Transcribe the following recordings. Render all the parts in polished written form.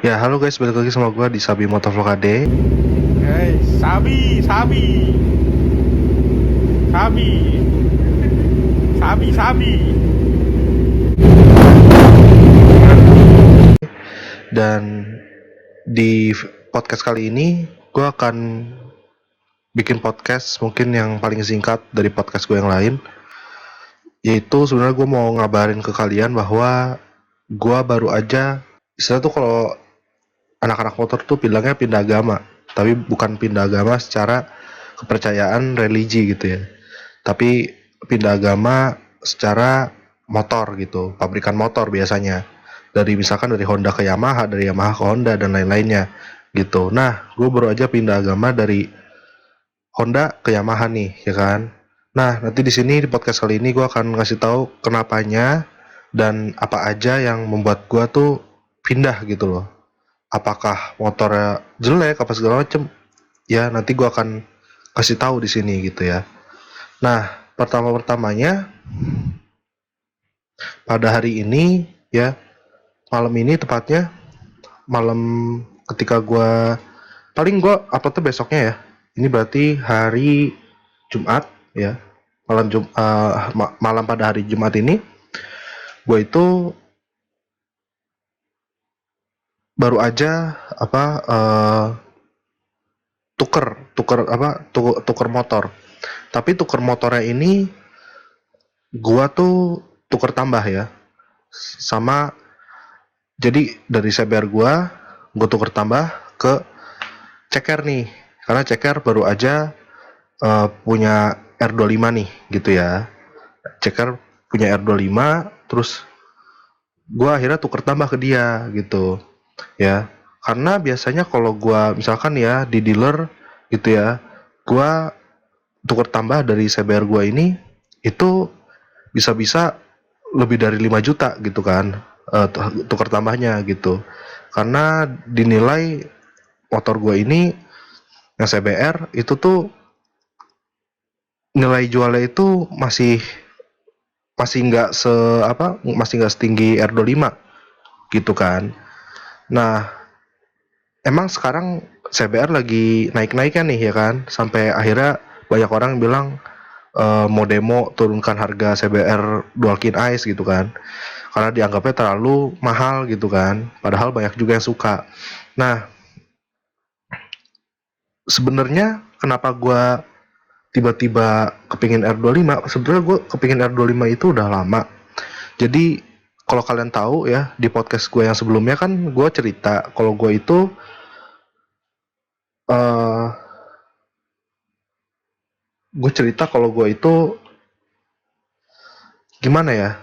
Ya, halo guys, balik lagi sama gue di Sabi Motovlog AD. Hei, sabi, sabi. Dan di podcast kali ini, gue akan bikin podcast mungkin yang paling singkat dari podcast gue yang lain. Yaitu sebenarnya gue mau ngabarin ke kalian bahwa gue baru aja, istilah tuh kalau anak-anak motor tuh bilangnya pindah agama. Tapi bukan pindah agama secara kepercayaan religi gitu ya. Tapi pindah agama secara motor gitu, pabrikan motor biasanya. Dari misalkan dari Honda ke Yamaha, dari Yamaha ke Honda dan lain-lainnya gitu. Nah, gue baru aja pindah agama dari Honda ke Yamaha nih, ya kan. Nah, nanti di sini di podcast kali ini gue akan ngasih tahu kenapanya dan apa aja yang membuat gue tuh pindah gitu loh. Apakah motornya jelek apa segala macem? Ya, nanti gue akan kasih tahu di sini gitu ya. Nah, pertama-pertamanya pada hari ini ya, malam ini tepatnya malam ketika paling gue uploadnya besoknya ya. Ini berarti hari Jumat ya. Malam pada hari Jumat ini gue itu baru aja tuker motor. Tapi tuker motornya ini gua tuh tuker tambah ya. Sama jadi dari CBR gua tuker tambah ke ceker nih. Karena ceker baru aja punya R25 nih gitu ya. Ceker punya R25, terus gua akhirnya tuker tambah ke dia gitu ya. Karena biasanya kalau gua misalkan ya di dealer gitu ya, gua tuker tambah dari CBR gua ini itu bisa-bisa lebih dari 5 juta gitu kan, tuker tambahnya gitu. Karena dinilai motor gua ini yang CBR itu tuh nilai jualnya itu masih masih nggak se masih nggak setinggi R25 gitu kan. Nah, emang sekarang CBR lagi naik-naiknya nih ya kan, sampai akhirnya banyak orang bilang mau demo turunkan harga CBR Dual Kin Ice gitu kan, karena dianggapnya terlalu mahal gitu kan, padahal banyak juga yang suka. Nah, sebenarnya kenapa gue tiba-tiba kepingin R25? Sebenarnya gue kepingin R25 itu udah lama. Jadi kalau kalian tahu ya, di podcast gue yang sebelumnya kan gue cerita kalau uh, gue itu gimana ya,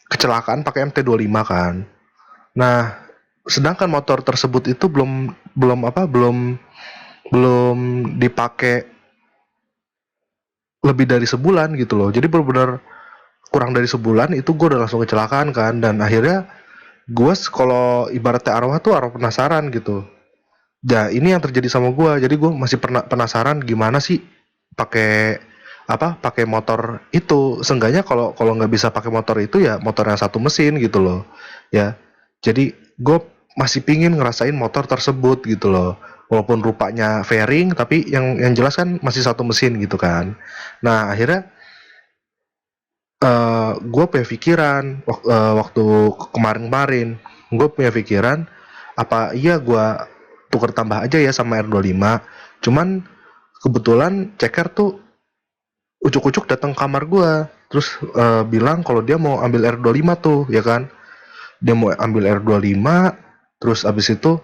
kecelakaan pakai MT25 kan. Nah, sedangkan motor tersebut itu belum belum apa belum belum dipakai lebih dari sebulan gitu loh. Jadi benar-benar kurang dari sebulan itu gue udah langsung kecelakaan kan, dan akhirnya gue kalau ibaratnya arwah tuh arwah penasaran gitu. Ya ini yang terjadi sama gue. Jadi gue masih pernah penasaran gimana sih pakai pakai motor itu. Seenggaknya kalau kalau nggak bisa pakai motor itu ya motor yang satu mesin gitu loh ya. Jadi gue masih pingin ngerasain motor tersebut gitu loh, walaupun rupanya fairing tapi yang jelas kan masih satu mesin gitu kan. Nah akhirnya gue punya pikiran waktu kemarin-kemarin, gue punya pikiran apa iya gue tuker tambah aja ya sama R25. Cuman kebetulan ceker tuh ucuk-ucuk datang kamar gue, terus bilang kalau dia mau ambil R25 tuh ya kan. Dia mau ambil R25, terus abis itu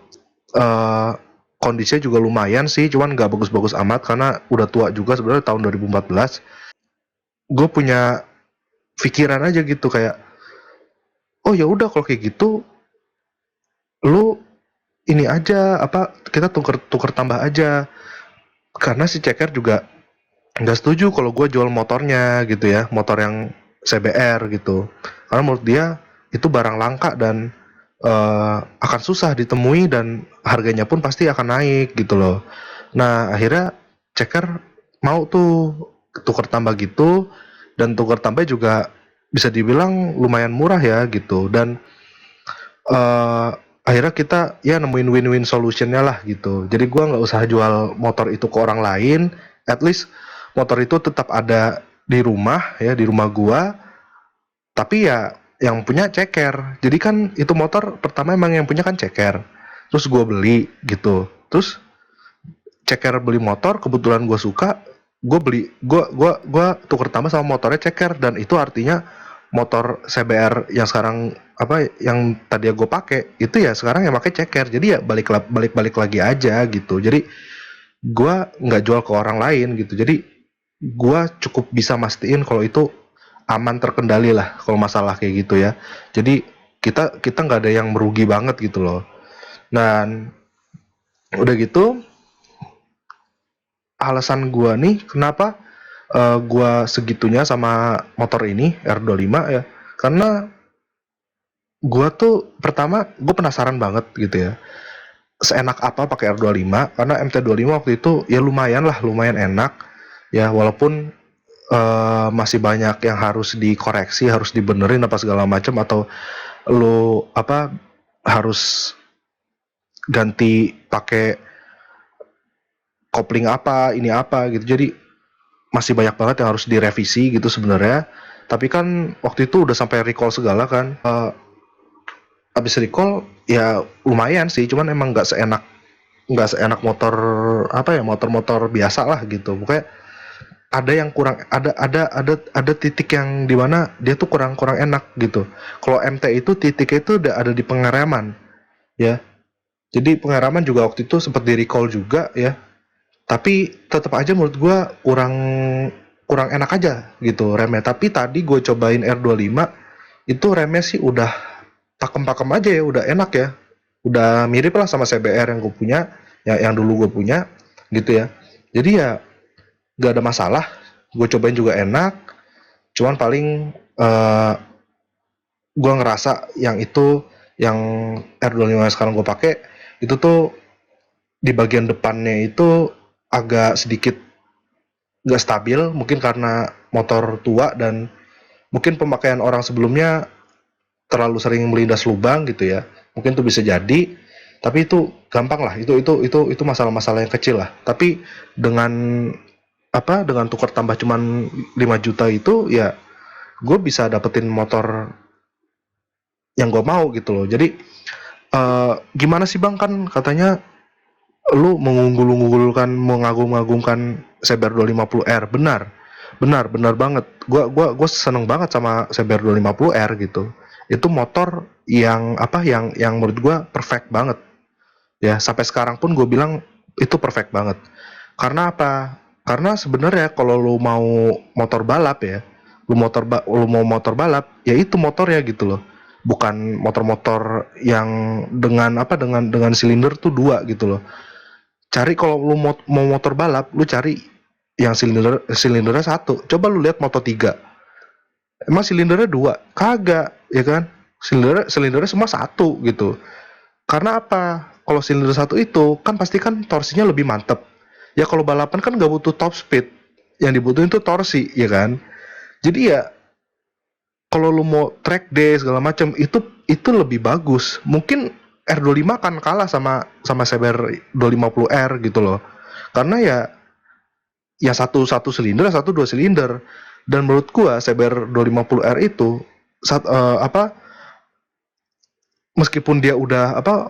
uh, kondisinya juga lumayan sih, cuman nggak bagus-bagus amat karena udah tua juga sebenarnya tahun 2014. Gue punya pikiran aja gitu kayak, oh ya udah kalau kayak gitu lu ini aja kita tuker tuker tambah aja, karena si ceker juga nggak setuju kalau gue jual motornya gitu ya, motor yang CBR gitu, karena menurut dia itu barang langka dan akan susah ditemui dan harganya pun pasti akan naik gitu loh. Nah akhirnya ceker mau tuh tuker tambah gitu, dan tuker tambah juga bisa dibilang lumayan murah ya gitu. Dan eh akhirnya kita ya nemuin win-win solutionnya lah gitu. Jadi gua nggak usah jual motor itu ke orang lain, at least motor itu tetap ada di rumah ya, di rumah gua, tapi ya yang punya ceker. Jadi kan itu motor pertama emang yang punya kan ceker. Terus gua beli gitu. Terus ceker beli motor, kebetulan gua suka, gue beli gua tuker tambah sama motornya ceker, dan itu artinya motor CBR yang sekarang apa yang tadi gue pakai itu ya sekarang yang pakai ceker, jadi ya balik lagi aja gitu. Jadi gue nggak jual ke orang lain gitu, jadi gue cukup bisa mastiin kalau itu aman, terkendali lah kalau masalah kayak gitu ya. Jadi kita kita nggak ada yang merugi banget gitu loh. Dan udah gitu, alasan gue nih kenapa gue segitunya sama motor ini R25 ya, karena gue tuh pertama gue penasaran banget gitu ya, seenak apa pakai R25, karena MT25 waktu itu ya lumayan lah, lumayan enak ya, walaupun masih banyak yang harus dikoreksi, harus dibenerin apa segala macam, atau lo apa harus ganti pakai kopling apa ini apa gitu. Jadi masih banyak banget yang harus direvisi gitu sebenarnya. Tapi kan waktu itu udah sampai recall segala kan. Habis recall ya lumayan sih, cuman emang nggak seenak motor apa ya, motor-motor biasa lah gitu. Pokoknya ada yang kurang, ada titik yang dimana dia tuh kurang kurang enak gitu. Kalau MT itu titiknya itu udah ada di pengereman ya. Jadi pengereman juga waktu itu sempat di recall juga ya. Tapi tetap aja menurut gua kurang kurang enak aja gitu remnya. Tapi tadi gue cobain R25, itu remnya sih udah pakem-pakem aja ya, udah enak ya. Udah mirip lah sama CBR yang gue punya, ya yang dulu gue punya gitu ya. Jadi ya gak ada masalah. Gue cobain juga enak. Cuman paling gue ngerasa yang itu, yang R25 yang sekarang gue pakai itu tuh di bagian depannya itu agak sedikit gak stabil, mungkin karena motor tua dan mungkin pemakaian orang sebelumnya terlalu sering melindas lubang gitu ya, mungkin itu bisa jadi. Tapi itu gampang lah, itu masalah-masalah yang kecil lah. Tapi dengan apa, dengan tukar tambah cuman 5 juta itu ya gue bisa dapetin motor yang gue mau gitu loh. Jadi gimana sih bang, kan katanya lu mengunggul-unggulkan, mengagung-agungkan CBR 250R. Benar, benar banget. Gua seneng banget sama CBR 250R gitu. Itu motor yang apa, yang menurut gua perfect banget ya. Sampai sekarang pun gue bilang itu perfect banget. Karena apa? Karena sebenarnya kalau lu mau motor balap ya, lu mau motor balap ya itu motornya gitu loh. Bukan motor-motor yang dengan apa, dengan silinder tuh dua gitu loh. Cari kalau lu mau motor balap, lu cari yang silindernya satu. Coba lu lihat Moto3. Emang silindernya dua? Kagak, ya kan? Silindernya semua satu gitu. Karena apa? Kalau silinder satu itu kan pasti kan torsinya lebih mantep. Ya kalau balapan kan gak butuh top speed. Yang dibutuhin tuh torsi, ya kan? Jadi ya kalau lu mau track day segala macam itu lebih bagus. Mungkin R25 kan kalah sama CBR 250R gitu loh. Karena ya satu silinder, satu dua silinder. Dan menurut gua CBR 250R itu apa, meskipun dia udah apa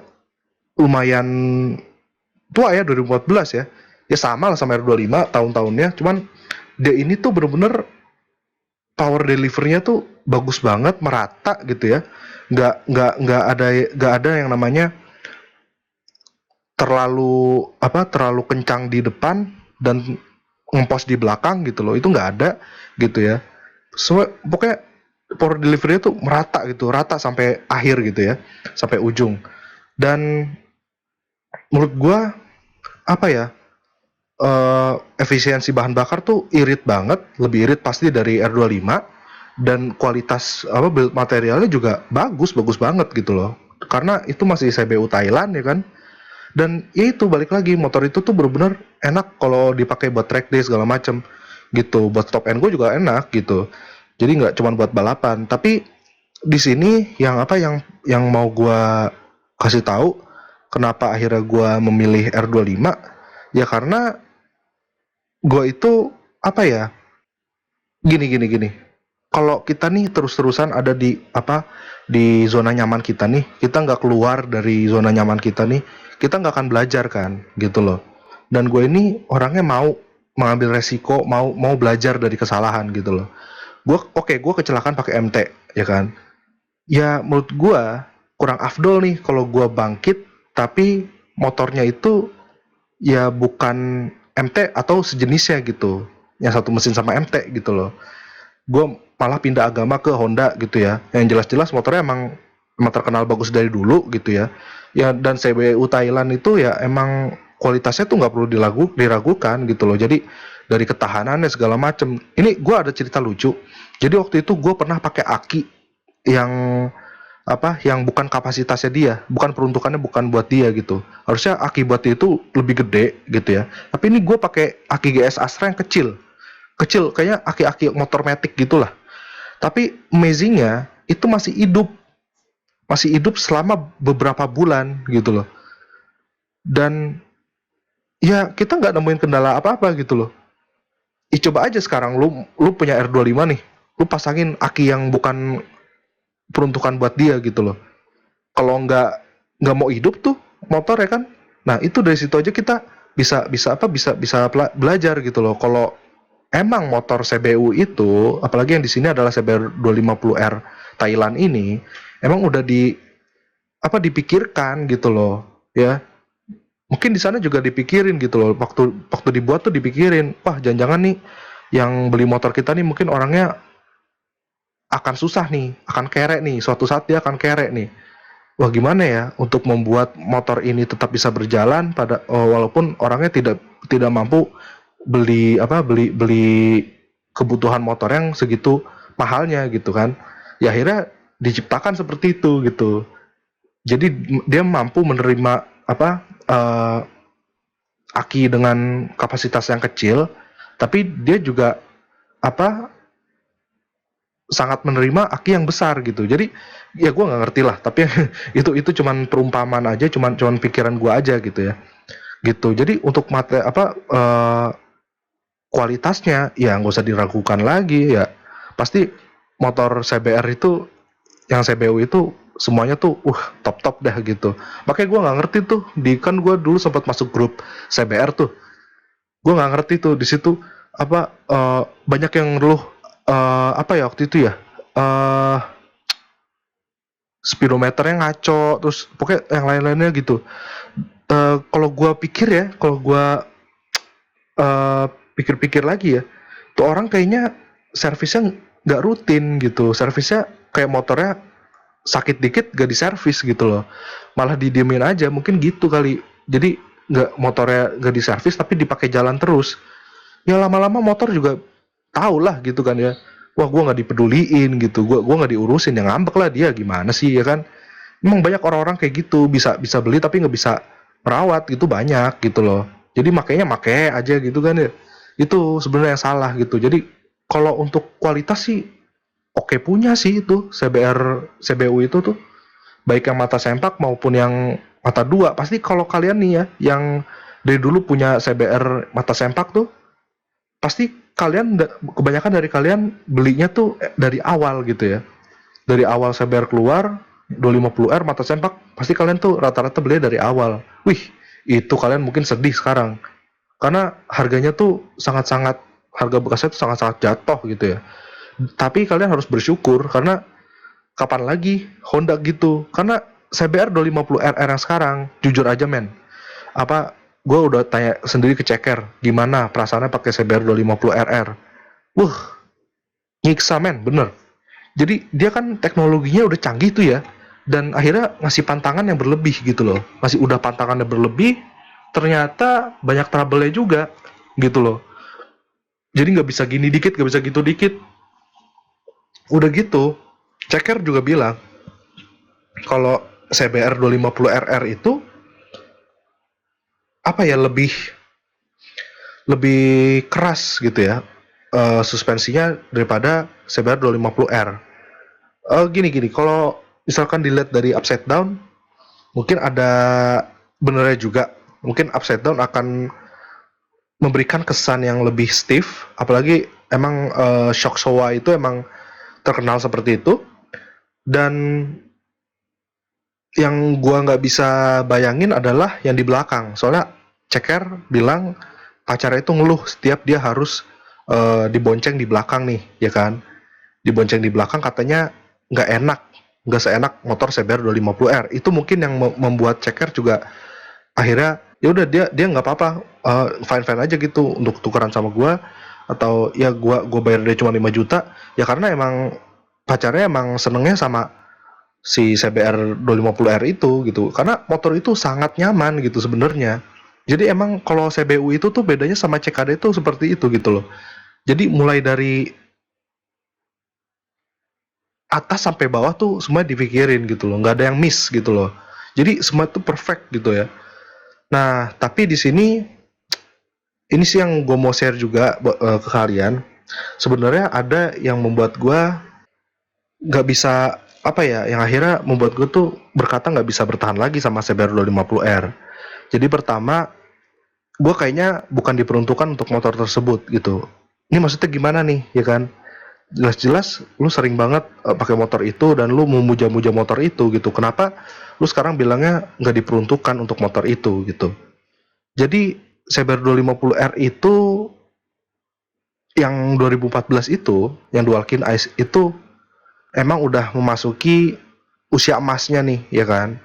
lumayan tua ya, 2014 ya. Ya sama lah sama R25 tahun-tahunnya, cuman dia ini tuh bener-bener power delivery-nya tuh bagus banget, merata gitu ya. Nggak ada yang namanya terlalu kencang di depan dan ngempos di belakang gitu loh. Itu nggak ada gitu ya. Pokoknya power delivery tuh merata gitu, rata sampai akhir gitu ya, sampai ujung. Dan menurut gua apa ya, efisiensi bahan bakar tuh irit banget, lebih irit pasti dari R25, dan kualitas apa, build materialnya juga bagus bagus banget gitu loh. Karena itu masih CBU Thailand ya kan. Dan ya itu balik lagi, motor itu tuh bener-bener enak kalau dipakai buat track day segala macem gitu. Buat stop and go juga enak gitu. Jadi nggak cuma buat balapan, tapi di sini yang apa yang mau gua kasih tahu kenapa akhirnya gua memilih R25 ya karena gua itu apa ya gini. Kalau kita nih terus-terusan ada di apa di zona nyaman kita nih, kita nggak keluar dari zona nyaman kita nih, kita nggak akan belajar kan, gitu loh. Dan gue ini orangnya mau mengambil resiko, mau mau belajar dari kesalahan gitu loh. Gue kecelakaan pakai MT, ya kan? Ya menurut gue kurang afdol nih kalau gue bangkit, tapi motornya itu ya bukan MT atau sejenisnya gitu, yang satu mesin sama MT gitu loh. Gue malah pindah agama ke Honda gitu ya, yang jelas-jelas motornya emang terkenal bagus dari dulu gitu ya, ya dan CBU Thailand itu ya emang kualitasnya tuh nggak perlu diragukan gitu loh. Jadi dari ketahanannya segala macem, ini gue ada cerita lucu. Jadi waktu itu gue pernah pakai aki yang apa yang bukan kapasitasnya dia, bukan peruntukannya, bukan buat dia gitu. Harusnya aki buat dia itu lebih gede gitu ya, tapi ini gue pakai aki GS Astra yang kecil kecil kayaknya aki-aki motor metik gitulah. Tapi amazingnya itu masih hidup selama beberapa bulan gitu loh. Dan ya kita nggak nemuin kendala apa-apa gitu loh. Coba aja sekarang lu punya R25 nih, lu pasangin aki yang bukan peruntukan buat dia gitu loh. Kalau nggak mau hidup tuh motor ya kan. Nah itu dari situ aja kita bisa belajar gitu loh. Kalau emang motor CBU itu, apalagi yang di sini adalah CBR 250R Thailand ini, emang udah dipikirkan gitu loh, ya. Mungkin di sana juga dipikirin gitu loh. Waktu waktu dibuat tuh dipikirin, wah jangan-jangan nih yang beli motor kita nih mungkin orangnya akan susah nih, akan kerek nih, suatu saat dia akan kerek nih. Wah gimana ya untuk membuat motor ini tetap bisa berjalan walaupun orangnya tidak mampu beli beli kebutuhan motor yang segitu mahalnya gitu kan. Ya akhirnya diciptakan seperti itu gitu. Jadi dia mampu menerima apa aki dengan kapasitas yang kecil, tapi dia juga apa sangat menerima aki yang besar gitu. Jadi ya gue nggak ngerti lah, tapi itu cuman perumpamaan aja, cuman pikiran gue aja gitu ya. Gitu. Jadi untuk kualitasnya ya nggak usah diragukan lagi ya. Pasti motor CBR itu yang CBU itu semuanya tuh top top dah gitu. Makanya gue nggak ngerti tuh kan gue dulu sempat masuk grup CBR tuh. Gue nggak ngerti tuh di situ banyak yang ngeluh apa ya waktu itu ya speedometernya ngaco, terus pokoknya yang lain-lainnya gitu. Kalau gue pikir ya, kalau gue uh, pikir-pikir lagi ya, tuh orang kayaknya servisnya nggak rutin gitu. Servisnya kayak motornya sakit dikit gak diservis gitu loh, malah didiemin aja mungkin gitu kali. Jadi nggak motornya gak diservis tapi dipakai jalan terus, ya lama-lama motor juga tahu lah gitu kan ya. Wah gue nggak dipeduliin gitu, gue nggak diurusin, yang ngambek lah dia gimana sih ya kan. Emang banyak orang-orang kayak gitu, bisa bisa beli tapi nggak bisa merawat gitu, banyak gitu loh. Jadi makanya make aja gitu kan ya. Itu sebenarnya yang salah gitu. Jadi kalau untuk kualitas sih oke punya sih itu CBU itu tuh, baik yang mata sempak maupun yang mata dua. Pasti kalau kalian nih ya yang dari dulu punya CBR mata sempak tuh, pasti kalian kebanyakan dari kalian belinya tuh dari awal gitu ya. Dari awal CBR keluar 250R mata sempak, pasti kalian tuh rata-rata beli dari awal. Wih, itu kalian mungkin sedih sekarang karena harganya tuh sangat-sangat, harga bekasnya tuh sangat-sangat jatuh gitu ya. Tapi kalian harus bersyukur karena kapan lagi Honda gitu. Karena CBR 250RR yang sekarang, jujur aja men, apa gue udah tanya sendiri ke Ceker gimana perasaannya pakai CBR 250RR. Wah, nyiksa men, bener. Jadi dia kan teknologinya udah canggih tuh ya, dan akhirnya ngasih pantangan yang berlebih gitu loh. Masih udah pantangannya berlebih, ternyata banyak trouble-nya juga gitu loh. Jadi nggak bisa gini dikit, nggak bisa gitu dikit. Udah gitu, Ceker juga bilang kalau CBR 250RR itu apa ya, lebih lebih keras gitu ya suspensinya daripada CBR 250R. Gini, kalau misalkan dilihat dari upside down, mungkin ada benernya juga. Mungkin upside down akan memberikan kesan yang lebih stiff, apalagi emang shock Showa itu emang terkenal seperti itu. Dan yang gua nggak bisa bayangin adalah yang di belakang. Soalnya Ceker bilang pacarnya itu ngeluh setiap dia harus dibonceng di belakang nih, ya kan? Dibonceng di belakang katanya nggak enak, nggak seenak motor CBR 250R. Itu mungkin yang membuat Ceker juga akhirnya ya udah dia nggak apa-apa, fine fine aja gitu untuk tukeran sama gua, atau ya gua bayar dia cuma 5 juta ya karena emang pacarnya emang senengnya sama si CBR 250R itu gitu, karena motor itu sangat nyaman gitu sebenarnya. Jadi emang kalau CBU itu tuh bedanya sama CKD itu seperti itu gitu loh. Jadi mulai dari atas sampai bawah tuh semua dipikirin gitu loh, nggak ada yang miss gitu loh. Jadi semua tuh perfect gitu ya. Nah, tapi di sini ini sih yang gue mau share juga ke kalian. Sebenarnya ada yang membuat gue nggak bisa apa ya, yang akhirnya membuat gue tuh berkata nggak bisa bertahan lagi sama CBR 250R. Jadi pertama, gue kayaknya bukan diperuntukkan untuk motor tersebut gitu. Ini maksudnya gimana nih, ya kan? Jelas-jelas lu sering banget pakai motor itu dan lu memuja-muja motor itu gitu. Kenapa lu sekarang bilangnya nggak diperuntukkan untuk motor itu gitu? Jadi CBR 250R itu yang 2014 itu, yang Dualkin Ice itu emang udah memasuki usia emasnya nih, ya kan?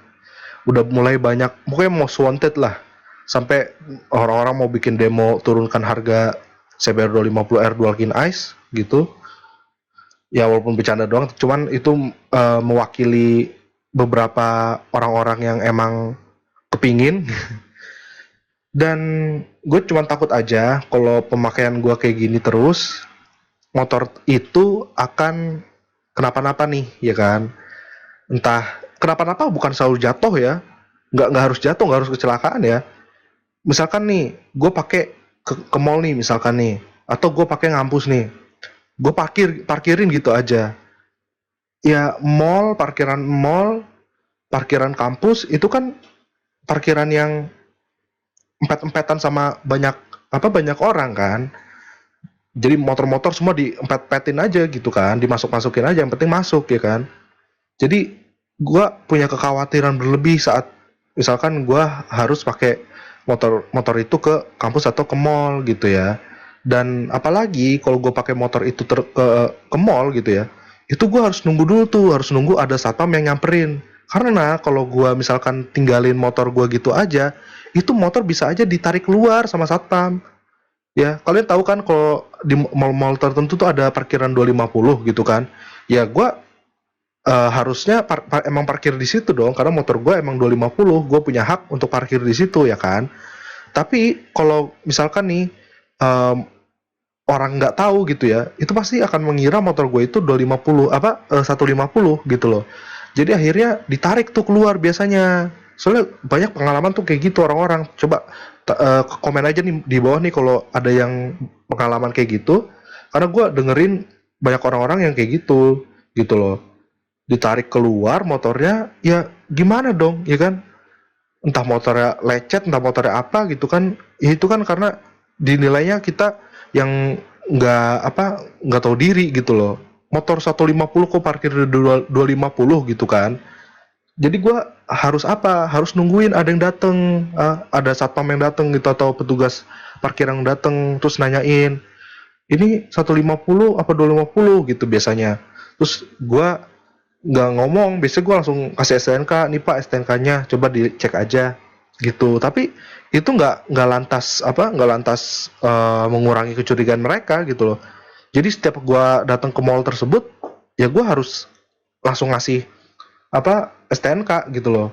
Udah mulai banyak, pokoknya most wanted lah. Sampai orang-orang mau bikin demo turunkan harga CBR 250R Dualkin Ice gitu. Ya walaupun bercanda doang, cuman itu mewakili beberapa orang-orang yang emang kepingin. Dan gue cuma takut aja kalau pemakaian gue kayak gini terus, motor itu akan kenapa-napa nih, ya kan? Entah kenapa-napa, bukan selalu jatuh ya, nggak harus jatuh, nggak harus kecelakaan ya. Misalkan nih, gue pakai ke mall nih misalkan nih, atau gue pakai ngampus nih, gue parkirin gitu aja. Ya mall, parkiran kampus itu kan parkiran yang empet-empetan sama banyak orang kan. Jadi motor-motor semua diempet-empetin aja gitu kan, dimasuk-masukin aja, yang penting masuk ya kan. Jadi gua punya kekhawatiran berlebih saat misalkan gua harus pakai motor itu ke kampus atau ke mall gitu ya. Dan apalagi kalau gue pakai motor itu ke mall gitu ya, itu gue harus nunggu dulu tuh, harus nunggu ada satpam yang nyamperin. Karena kalau gue misalkan tinggalin motor gue gitu aja, itu motor bisa aja ditarik keluar sama satpam. Ya, kalian tahu kan kalau di mall-mall tertentu tuh ada parkiran 250 gitu kan. Ya gue harusnya emang parkir di situ dong, karena motor gue emang 250, gue punya hak untuk parkir di situ ya kan. Tapi kalau misalkan nih em, orang nggak tahu gitu ya, itu pasti akan mengira motor gue itu 250 150 gitu loh. Jadi akhirnya ditarik tuh keluar biasanya. Soalnya banyak pengalaman tuh kayak gitu orang-orang. Coba komen aja nih di bawah nih kalau ada yang pengalaman kayak gitu. Karena gue dengerin banyak orang-orang yang kayak gitu loh. Ditarik keluar motornya, ya gimana dong, ya kan? Entah motornya lecet, entah motornya apa gitu kan. Ya itu kan karena dinilainya kita yang nggak tahu diri gitu loh. Motor 150 kok parkir di 250 gitu kan. Jadi gua harus apa? Harus nungguin ada yang dateng, ada satpam yang dateng gitu atau petugas parkir yang dateng terus nanyain, ini 150 apa 250 gitu biasanya. Terus gua nggak ngomong, biasanya gue langsung kasih STNK, nih Pak STNK-nya, coba dicek aja gitu. Tapi itu nggak lantas mengurangi kecurigaan mereka gitu loh. Jadi setiap gue datang ke mall tersebut, ya gue harus langsung ngasih STNK gitu loh,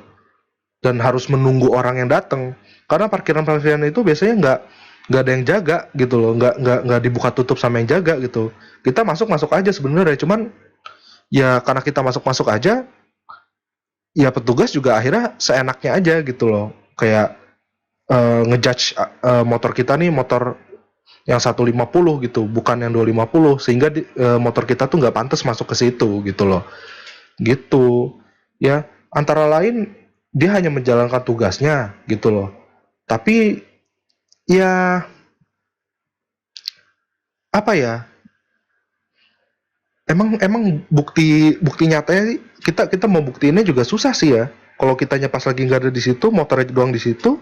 dan harus menunggu orang yang datang karena parkiran-parkiran itu biasanya nggak ada yang jaga gitu loh, nggak dibuka tutup sama yang jaga gitu. Kita masuk masuk aja sebenarnya, cuman ya karena kita masuk-masuk aja, ya petugas juga akhirnya seenaknya aja gitu loh. Kayak ngejudge motor kita nih motor yang 150 gitu, bukan yang 250, sehingga motor kita tuh nggak pantas masuk ke situ gitu loh. gitu. Ya, antara lain dia hanya menjalankan tugasnya gitu loh. Tapi ya apa ya? Emang emang bukti bukti nyatanya kita kita mau buktiinnya juga susah sih ya. Kalau kitanya pas lagi nggak ada di situ, motornya doang di situ,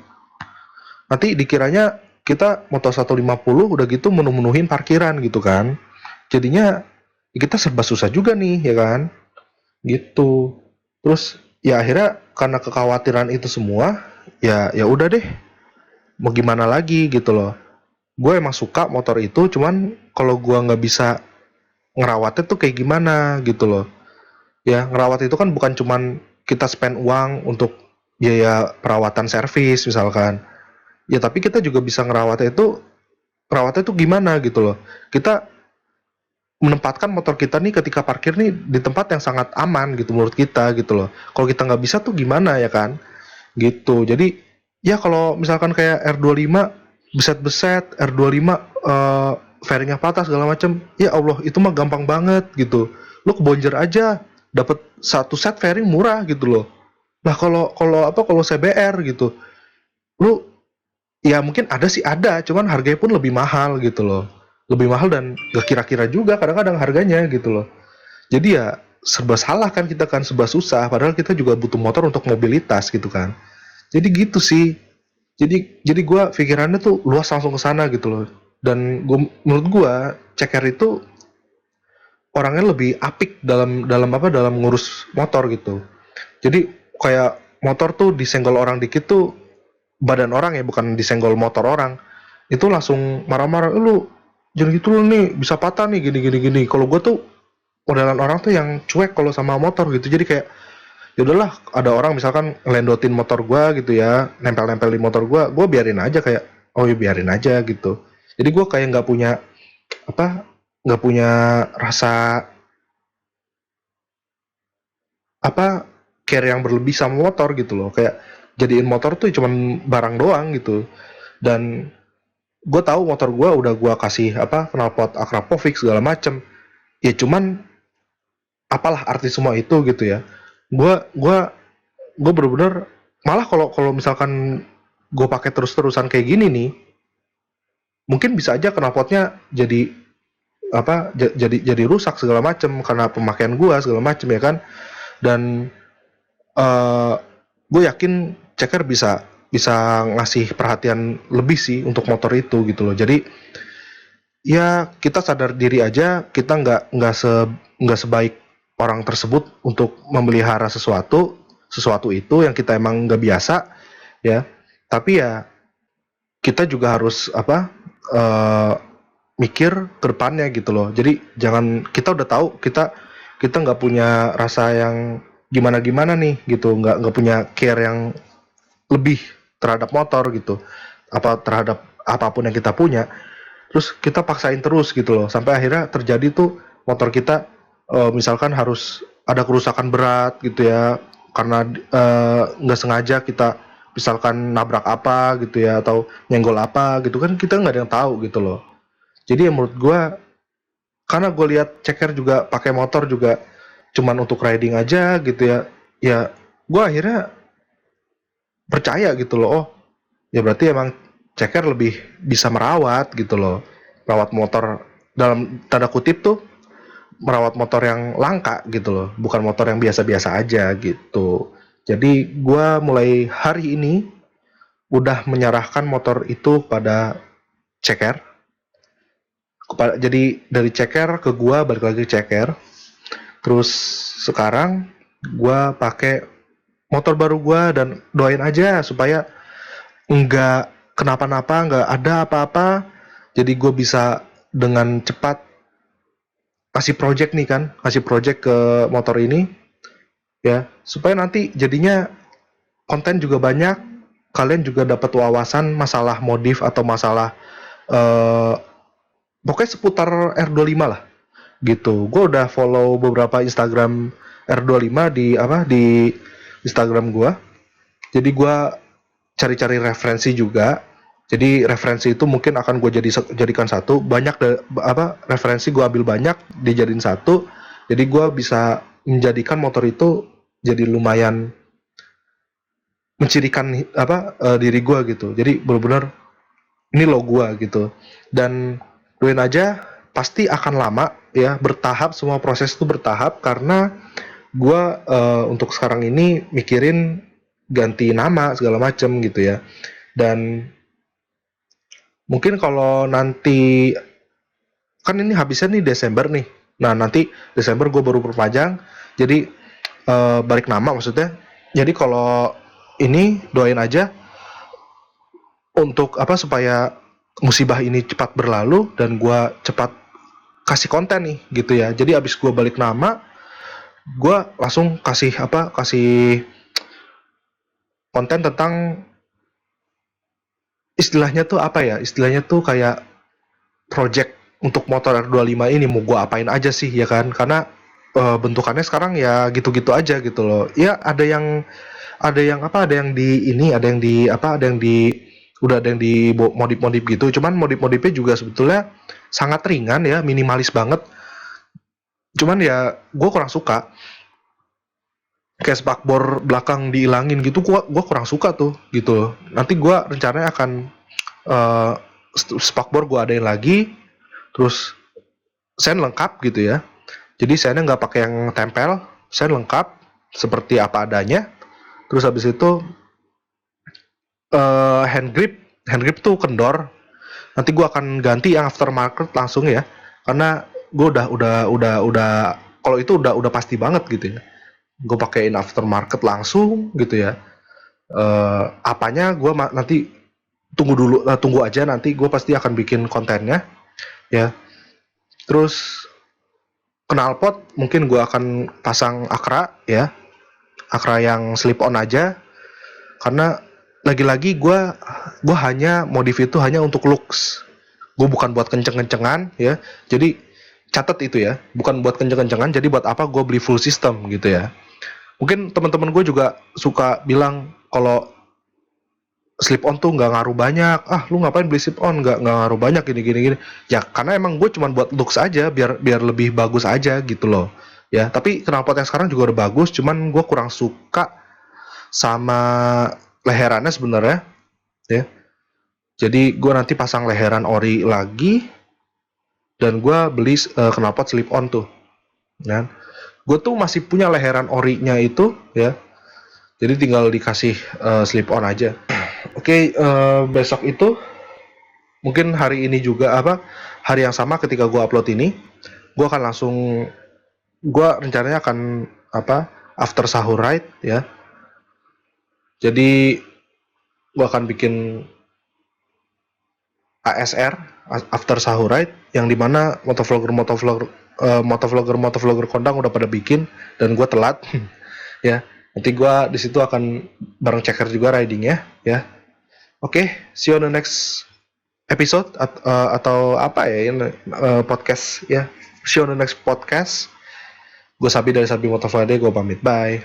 nanti dikiranya kita motor 150 udah gitu menuhin parkiran gitu kan. Jadinya ya kita serba susah juga nih ya kan. Gitu. Terus ya akhirnya karena kekhawatiran itu semua, ya ya udah deh, mau gimana lagi gitu loh. Gue emang suka motor itu, cuman kalau gue nggak bisa ngerawatnya tuh kayak gimana gitu loh. Ya ngerawat itu kan bukan cuman kita spend uang untuk biaya perawatan servis misalkan. Ya tapi kita juga bisa ngerawatnya tuh gimana gitu loh. Kita menempatkan motor kita nih ketika parkir nih di tempat yang sangat aman gitu menurut kita gitu loh. Kalau kita nggak bisa tuh gimana ya kan? Gitu. Jadi ya kalau misalkan kayak R25 beset-beset, R25 fairingnya patah segala macam, ya Allah itu mah gampang banget gitu. Lo ke Bonjer aja dapat satu set fairing murah gitu loh. Nah kalau kalau apa kalau CBR gitu, lu ya mungkin ada sih ada, cuman harganya pun lebih mahal gitu loh. Lebih mahal dan gak kira-kira juga kadang-kadang harganya gitu loh. Jadi ya serba salah kan kita kan serba susah padahal kita juga butuh motor untuk mobilitas gitu kan. Jadi gitu sih. Jadi gue pikirannya tuh luas langsung ke sana gitu loh. Dan menurut gue ceker itu orangnya lebih apik dalam ngurus motor gitu. Jadi kayak motor tuh disenggol orang dikit tuh badan orang ya bukan disenggol motor orang itu langsung marah-marah lu jangan gitu lu nih bisa patah nih gini gini gini. Kalau gue tuh modelan orang tuh yang cuek kalau sama motor gitu jadi kayak ya udahlah ada orang misalkan ngelendotin motor gua gitu ya nempel-nempel di motor gua biarin aja kayak oh ya biarin aja gitu. Jadi gua kayak nggak punya apa nggak punya rasa apa care yang berlebih sama motor gitu loh kayak jadiin motor tuh cuman barang doang gitu. Dan gue tahu motor gue udah gue kasih apa knalpot Akrapovic segala macem ya cuman apalah arti semua itu gitu ya. Gue gue gue bener-bener malah kalau kalau misalkan gue pakai terus-terusan kayak gini nih mungkin bisa aja knalpotnya jadi apa jadi rusak segala macem karena pemakaian gue segala macem ya kan. Dan uh, gue yakin Ceker bisa bisa ngasih perhatian lebih sih untuk motor itu gitu loh. Jadi ya kita sadar diri aja kita nggak sebaik orang tersebut untuk memelihara sesuatu itu yang kita emang nggak biasa ya. Tapi ya kita juga harus apa eh, mikir ke depannya gitu loh. Jadi jangan kita udah tahu kita kita nggak punya rasa yang gimana gimana nih gitu, nggak punya care yang lebih terhadap motor gitu, apa terhadap apapun yang kita punya. Terus kita paksain terus gitu loh sampai akhirnya terjadi tuh motor kita misalkan harus ada kerusakan berat gitu ya karena nggak sengaja kita misalkan nabrak apa gitu ya atau nyenggol apa gitu kan kita nggak ada yang tahu gitu loh. Jadi ya menurut gue karena gue lihat Ceker juga pakai motor juga cuman untuk riding aja gitu ya ya gue akhirnya percaya gitu loh oh ya berarti emang Ceker lebih bisa merawat gitu loh merawat motor dalam tanda kutip tuh merawat motor yang langka gitu loh bukan motor yang biasa-biasa aja gitu. Jadi gue mulai hari ini udah menyerahkan motor itu pada Ceker. Jadi dari Ceker ke gue balik lagi ke Ceker. Terus sekarang gue pakai motor baru gue dan doain aja supaya nggak kenapa-napa nggak ada apa-apa jadi gue bisa dengan cepat kasih project nih kan kasih project ke motor ini ya supaya nanti jadinya konten juga banyak kalian juga dapat wawasan masalah modif atau masalah eh, pokoknya seputar R25 lah gitu. Gue udah follow beberapa Instagram R25 di apa di Instagram gue jadi gue cari-cari referensi juga. Jadi referensi itu mungkin akan gue jadikan satu. Banyak apa referensi gue ambil banyak dijadiin satu. Jadi gue bisa menjadikan motor itu jadi lumayan mencirikan diri gue gitu. Jadi benar-benar ini lo gue gitu. Dan doain aja pasti akan lama ya, bertahap, semua proses itu bertahap karena gue untuk sekarang ini mikirin ganti nama segala macem gitu ya. Dan mungkin kalau nanti kan ini habisnya nih Desember nih. Nah nanti Desember gue baru perpanjang. Jadi balik nama maksudnya. Jadi kalau ini doain aja untuk supaya musibah ini cepat berlalu dan gue cepat kasih konten nih gitu ya. Jadi abis gue balik nama, gue langsung kasih konten tentang istilahnya tuh kayak project untuk motor R25 ini mau gue apain aja sih ya kan, karena bentukannya sekarang ya gitu-gitu aja gitu loh ya. Ada yang di modif-modif gitu, cuman modif-modifnya juga sebetulnya sangat ringan ya, minimalis banget. Cuman ya gue kurang suka kayak spakbor belakang dihilangin gitu, gua kurang suka tuh gitu loh. Nanti gua rencananya akan uh, spakbor gua adain lagi, terus sen lengkap gitu ya. Jadi sennya nggak pakai yang tempel, sen lengkap seperti apa adanya. Terus habis itu hand grip tuh kendor. Nanti gua akan ganti yang aftermarket langsung ya, karena gua udah kalau itu udah pasti banget gitu ya. Gue pakein aftermarket langsung gitu ya. Apanya gue nanti tunggu aja, nanti gue pasti akan bikin kontennya ya. Terus knalpot mungkin gue akan pasang Akra ya, Akra yang slip on aja, karena lagi-lagi gue hanya modif itu hanya untuk looks, gue bukan buat kenceng-kencengan ya. Jadi catat itu ya, bukan buat kenceng-kencengan, jadi buat apa gue beli full system gitu ya. Mungkin teman-teman gue juga suka bilang kalau slip on tuh nggak ngaruh banyak. Lu ngapain beli slip on? Nggak ngaruh banyak gini. Ya karena emang gue cuma buat looks aja, biar lebih bagus aja gitu loh. Ya tapi knalpot yang sekarang juga udah bagus, cuman gue kurang suka sama leherannya sebenarnya. Ya. Jadi gue nanti pasang leheran ori lagi, dan gue beli knalpot slip on tuh. Ya. Gue tuh masih punya leheran orinya itu ya. Jadi tinggal dikasih slip on aja. Oke, besok itu mungkin hari ini juga hari yang sama ketika gue upload ini, gue rencananya akan after sahur ride ya. Jadi gue akan bikin ASR, after sahur ride, yang dimana motovlogger kondang udah pada bikin dan gue telat ya. Nanti gue di situ akan bareng checker juga ridingnya ya. Oke, see you on the next episode atau podcast ya. See you on the next podcast. Gue Sabi dari Sabi Motovlogger, gue pamit, bye.